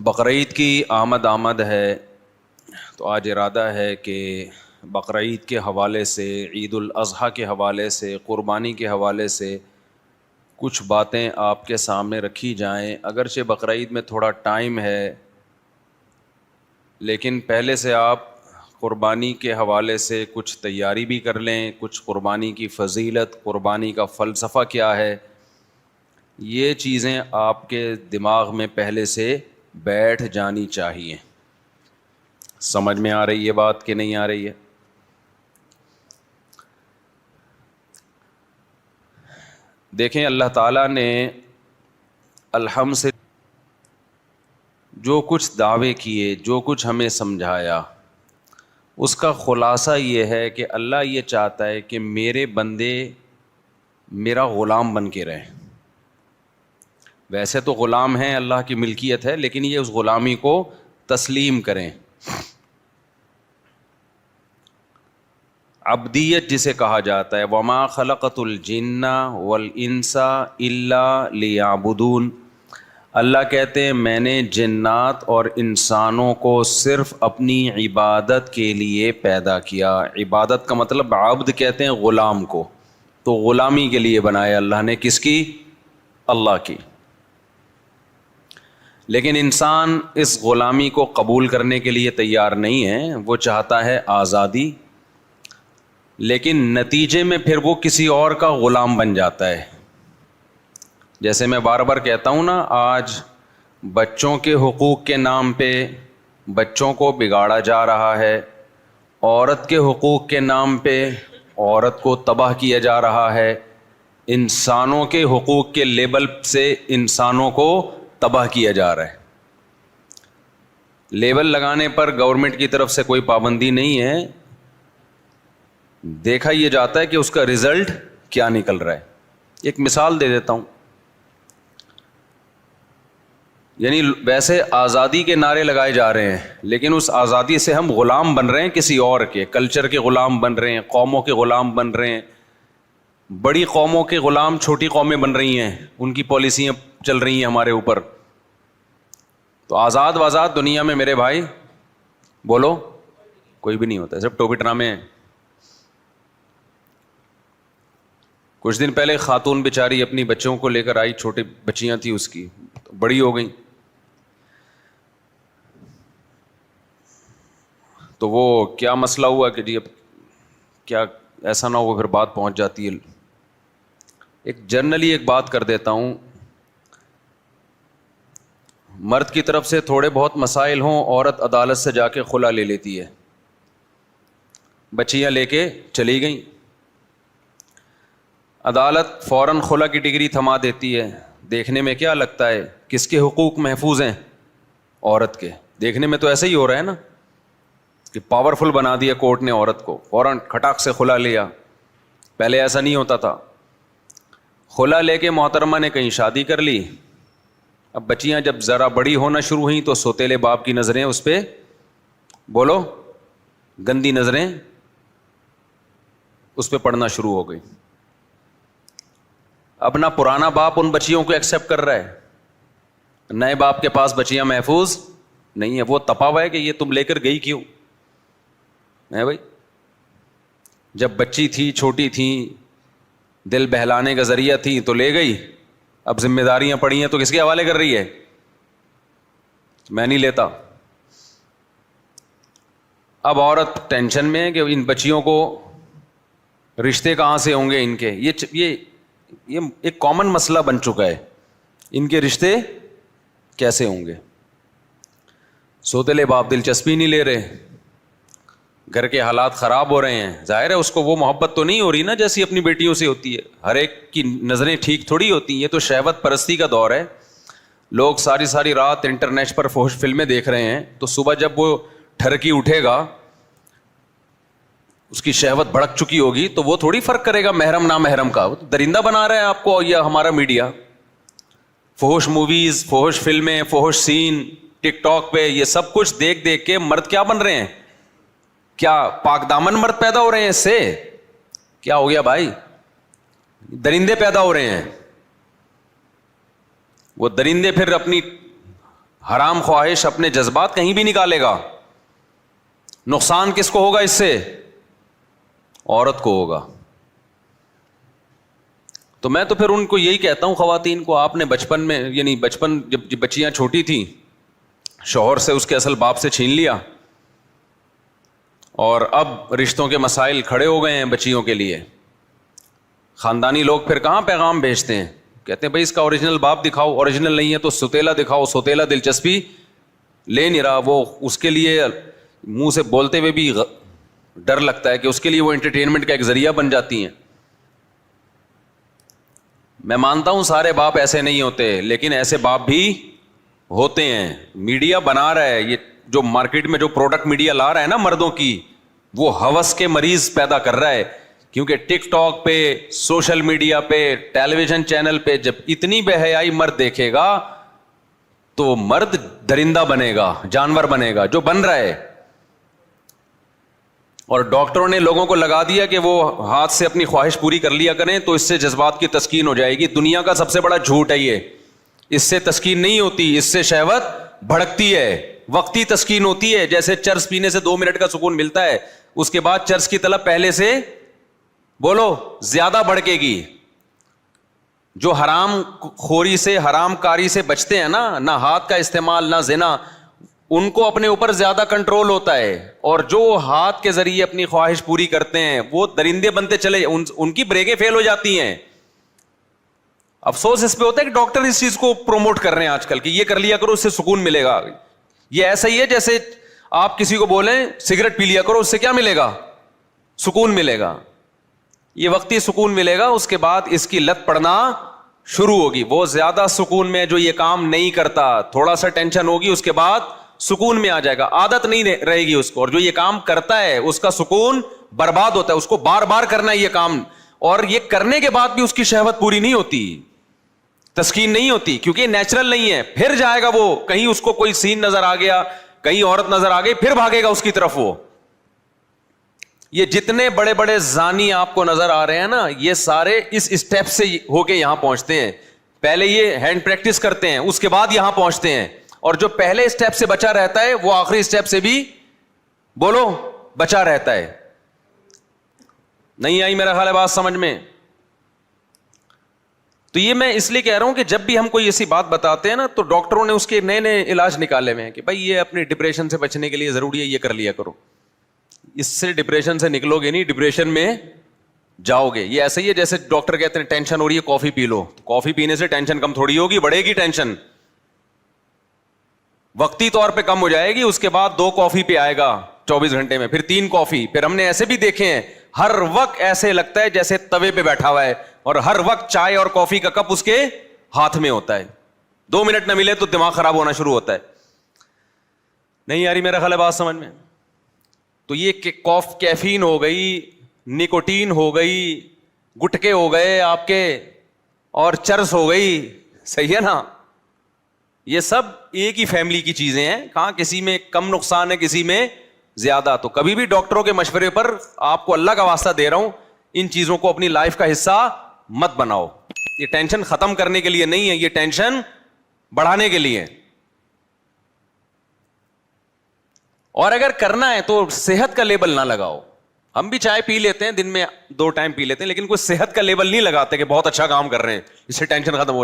بقرعید کی آمد ہے، تو آج ارادہ ہے کہ بقرعید کے حوالے سے، عید الاضحیٰ کے حوالے سے، قربانی کے حوالے سے کچھ باتیں آپ کے سامنے رکھی جائیں۔ اگرچہ بقرعید میں تھوڑا ٹائم ہے، لیکن پہلے سے آپ قربانی کے حوالے سے کچھ تیاری بھی کر لیں، کچھ قربانی کی فضیلت، قربانی کا فلسفہ کیا ہے، یہ چیزیں آپ کے دماغ میں پہلے سے بیٹھ جانی چاہیے۔ سمجھ میں آ رہی ہے بات کہ نہیں آ رہی ہے؟ دیکھیں، اللہ تعالیٰ نے الحمد سے جو کچھ دعوے کیے، جو کچھ ہمیں سمجھایا، اس کا خلاصہ یہ ہے کہ اللہ یہ چاہتا ہے کہ میرے بندے میرا غلام بن کے رہیں۔ ویسے تو غلام ہیں، اللہ کی ملکیت ہے، لیکن یہ اس غلامی کو تسلیم کریں۔ عبدیت جسے کہا جاتا ہے، وما خلقت الجن والانس الا لیعبدون۔ اللہ کہتے ہیں میں نے جنات اور انسانوں کو صرف اپنی عبادت کے لیے پیدا کیا۔ عبادت کا مطلب عبد کہتے ہیں غلام کو، تو غلامی کے لیے بنایا اللہ نے، کس کی؟ اللہ کی۔ لیکن انسان اس غلامی کو قبول کرنے کے لیے تیار نہیں ہے، وہ چاہتا ہے آزادی، لیکن نتیجے میں پھر وہ کسی اور کا غلام بن جاتا ہے۔ جیسے میں بار بار کہتا ہوں نا، آج بچوں کے حقوق کے نام پہ بچوں کو بگاڑا جا رہا ہے، عورت کے حقوق کے نام پہ عورت کو تباہ کیا جا رہا ہے، انسانوں کے حقوق کے لیبل سے انسانوں کو تباہ کیا جا رہا ہے۔ لیبل لگانے پر گورنمنٹ کی طرف سے کوئی پابندی نہیں ہے، دیکھا یہ جاتا ہے کہ اس کا رزلٹ کیا نکل رہا ہے۔ ایک مثال دے دیتا ہوں، یعنی ویسے آزادی کے نعرے لگائے جا رہے ہیں، لیکن اس آزادی سے ہم غلام بن رہے ہیں کسی اور کے، کلچر کے غلام بن رہے ہیں، قوموں کے غلام بن رہے ہیں، بڑی قوموں کے غلام چھوٹی قومیں بن رہی ہیں، ان کی پالیسیاں چل رہی ہیں ہمارے اوپر۔ تو آزاد دنیا میں میرے بھائی بولو کوئی بھی نہیں ہوتا، صرف ٹوپی ڈرامے ہیں۔ کچھ دن پہلے خاتون بیچاری اپنی بچوں کو لے کر آئی، چھوٹی بچیاں تھیں اس کی، بڑی ہو گئیں، تو وہ کیا مسئلہ ہوا کہ جی اب کیا ایسا نہ ہو پھر بات پہنچ جاتی ہے۔ ایک جنرلی ایک بات کر دیتا ہوں، مرد کی طرف سے تھوڑے بہت مسائل ہوں، عورت عدالت سے جا کے خلا لے لیتی ہے، بچیاں لے کے چلی گئیں، عدالت فوراً خلا کی ڈگری تھما دیتی ہے۔ دیکھنے میں کیا لگتا ہے کس کے حقوق محفوظ ہیں؟ عورت کے۔ دیکھنے میں تو ایسا ہی ہو رہا ہے نا کہ پاورفل بنا دیا کورٹ نے عورت کو، فوراً کھٹاک سے خلا لیا۔ پہلے ایسا نہیں ہوتا تھا۔ خلا لے کے محترمہ نے کہیں شادی کر لی۔ اب بچیاں جب ذرا بڑی ہونا شروع ہوئیں تو سوتیلے باپ کی نظریں اس پہ، بولو، گندی نظریں اس پہ پڑنا شروع ہو گئی۔ اب نہ پرانا باپ ان بچیوں کو ایکسیپٹ کر رہا ہے، نئے باپ کے پاس بچیاں محفوظ نہیں ہے، وہ تپا ہوا ہے کہ یہ تم لے کر گئی کیوں ہے بھائی؟ جب بچی تھی، چھوٹی تھی، دل بہلانے کا ذریعہ تھی تو لے گئی، اب ذمہ داریاں پڑی ہیں تو کس کے حوالے کر رہی ہے؟ میں نہیں لیتا۔ اب عورت ٹینشن میں ہے کہ ان بچیوں کو رشتے کہاں سے ہوں گے ان کے، یہ ایک کامن مسئلہ بن چکا ہے، ان کے رشتے کیسے ہوں گے؟ سوتیلے باپ دلچسپی نہیں لے رہے، گھر کے حالات خراب ہو رہے ہیں، ظاہر ہے اس کو وہ محبت تو نہیں ہو رہی نا جیسی اپنی بیٹیوں سے ہوتی ہے۔ ہر ایک کی نظریں ٹھیک تھوڑی ہوتی ہیں، یہ تو شہوت پرستی کا دور ہے۔ لوگ ساری رات انٹرنیٹ پر فحش فلمیں دیکھ رہے ہیں، تو صبح جب وہ ٹھرکی اٹھے گا، اس کی شہوت بھڑک چکی ہوگی، تو وہ تھوڑی فرق کرے گا محرم نا محرم کا، وہ تو درندہ بنا رہا ہے آپ کو یہ ہمارا میڈیا۔ فحش موویز، فحش فلمیں، فحش سین ٹک ٹاک پہ، یہ سب کچھ دیکھ دیکھ کے مرد کیا بن رہے ہیں؟ کیا پاک دامن مرد پیدا ہو رہے ہیں؟ اس سے کیا ہو گیا بھائی؟ درندے پیدا ہو رہے ہیں۔ وہ درندے پھر اپنی حرام خواہش اپنے جذبات کہیں بھی نکالے گا. نقصان کس کو ہوگا اس سے؟ عورت کو ہوگا. تو میں تو پھر ان کو یہی کہتا ہوں خواتین کو, آپ نے بچپن میں, یعنی بچپن جب بچیاں چھوٹی تھیں, شوہر سے اس کے اصل باپ سے چھین لیا, اور اب رشتوں کے مسائل کھڑے ہو گئے ہیں بچیوں کے لیے. خاندانی لوگ پھر کہاں پیغام بھیجتے ہیں, کہتے ہیں بھائی اس کا اوریجنل باپ دکھاؤ, اوریجنل نہیں ہے تو سوتیلا دکھاؤ. سوتیلا دلچسپی لے نہیں رہا, وہ اس کے لیے منہ سے بولتے ہوئے بھی ڈر لگتا ہے کہ اس کے لیے وہ انٹرٹینمنٹ کا ایک ذریعہ بن جاتی ہیں. میں مانتا ہوں سارے باپ ایسے نہیں ہوتے, لیکن ایسے باپ بھی ہوتے ہیں. میڈیا بنا رہا ہے, یہ جو مارکیٹ میں جو پروڈکٹ میڈیا لا رہا ہے نا مردوں کی, وہ ہوس کے مریض پیدا کر رہا ہے. کیونکہ ٹک ٹاک پہ, سوشل میڈیا پہ, ٹیلی ویژن چینل پہ جب اتنی بے حیائی مرد دیکھے گا تو مرد درندہ بنے گا, جانور بنے گا, جو بن رہا ہے. اور ڈاکٹروں نے لوگوں کو لگا دیا کہ وہ ہاتھ سے اپنی خواہش پوری کر لیا کریں تو اس سے جذبات کی تسکین ہو جائے گی. دنیا کا سب سے بڑا جھوٹ ہے یہ. اس سے تسکین نہیں ہوتی, اس سے شہوت بھڑکتی ہے, وقتی تسکین ہوتی ہے. جیسے چرس پینے سے 2 منٹ کا سکون ملتا ہے, اس کے بعد چرس کی طلب پہلے سے بولو زیادہ بڑھے گی. جو حرام خوری سے, حرام کاری سے بچتے ہیں نا, نہ ہاتھ کا استعمال نہ زنا, ان کو اپنے اوپر زیادہ کنٹرول ہوتا ہے. اور جو ہاتھ کے ذریعے اپنی خواہش پوری کرتے ہیں وہ درندے بنتے چلے, ان کی بریکیں فیل ہو جاتی ہیں. افسوس اس پہ ہوتا ہے کہ ڈاکٹر اس چیز کو پروموٹ کر رہے ہیں آج کل کہ یہ کر لیا کرو, اس سے سکون ملے گا. یہ ایسا ہی ہے جیسے آپ کسی کو بولیں سگریٹ پی لیا کرو, اس سے کیا ملے گا؟ سکون ملے گا. یہ وقتی سکون ملے گا, اس کے بعد اس کی لت پڑنا شروع ہوگی. وہ زیادہ سکون میں جو یہ کام نہیں کرتا, تھوڑا سا ٹینشن ہوگی, اس کے بعد سکون میں آ جائے گا, عادت نہیں رہے گی اس کو. اور جو یہ کام کرتا ہے اس کا سکون برباد ہوتا ہے, اس کو بار بار کرنا ہے یہ کام, اور یہ کرنے کے بعد بھی اس کی شہوت پوری نہیں ہوتی, تسکین نہیں ہوتی, کیونکہ نیچرل نہیں ہے. پھر جائے گا وہ کہیں, اس کو کوئی سین نظر آ گیا, کہیں عورت نظر آ گئی, پھر بھاگے گا اس کی طرف. وہ یہ جتنے بڑے بڑے زانی آپ کو نظر آ رہے ہیں نا, یہ سارے اس اسٹیپ سے ہو کے یہاں پہنچتے ہیں. پہلے یہ ہینڈ پریکٹس کرتے ہیں, اس کے بعد یہاں پہنچتے ہیں. اور جو پہلے اسٹیپ سے بچا رہتا ہے وہ آخری اسٹیپ سے بھی بولو بچا رہتا ہے. نہیں آئی میرا خیال ہے بات سمجھ میں؟ تو یہ میں اس لیے کہہ رہا ہوں کہ جب بھی ہم کوئی ایسی بات بتاتے ہیں نا, تو ڈاکٹروں نے اس کے نئے نئے علاج نکالے ہوئے ہیں کہ بھائی یہ اپنے ڈپریشن سے بچنے کے لیے ضروری ہے, یہ کر لیا کرو. اس سے ڈپریشن سے نکلو گے نہیں, ڈپریشن میں جاؤ گے. یہ ایسا ہی ہے جیسے ڈاکٹر کہتے ہیں ٹینشن ہو رہی ہے کافی پی لو. کافی پینے سے ٹینشن کم تھوڑی ہوگی, بڑھے گی ٹینشن. وقتی طور پہ کم ہو جائے گی, اس کے بعد 2 کافی پہ آئے گا 24 گھنٹے میں, پھر 3 کافی. پھر ہم نے ایسے بھی دیکھے ہیں, ہر وقت ایسے لگتا ہے جیسے توے پہ بیٹھا ہوا ہے, اور ہر وقت چائے اور کافی کا کپ اس کے ہاتھ میں ہوتا ہے. 2 منٹ نہ ملے تو دماغ خراب ہونا شروع ہوتا ہے. نہیں آ رہی میرا خیال ہے بات سمجھ میں؟ تو یہ کیفین ہو گئی, نکوٹین ہو گئی, گٹکے ہو گئے آپ کے, اور چرس ہو گئی, صحیح ہے نا؟ یہ سب ایک ہی فیملی کی چیزیں ہیں. کہاں کسی میں کم نقصان ہے, کسی میں زیادہ. تو کبھی بھی ڈاکٹروں کے مشورے پر, آپ کو اللہ کا واسطہ دے رہا ہوں, ان چیزوں کو اپنی لائف کا حصہ مت بناؤ. یہ ٹینشن ختم کرنے کے لیے نہیں ہے, یہ ٹینشن بڑھانے کے لیے. اور اگر کرنا ہے تو صحت کا لیبل نہ لگاؤ. ہم بھی چائے پی لیتے ہیں, دن میں 2 ٹائم پی لیتے ہیں, لیکن کوئی صحت کا لیبل نہیں لگاتے کہ بہت اچھا کام کر رہے ہیں, اس سے ٹینشن ختم ہو رہی ہے.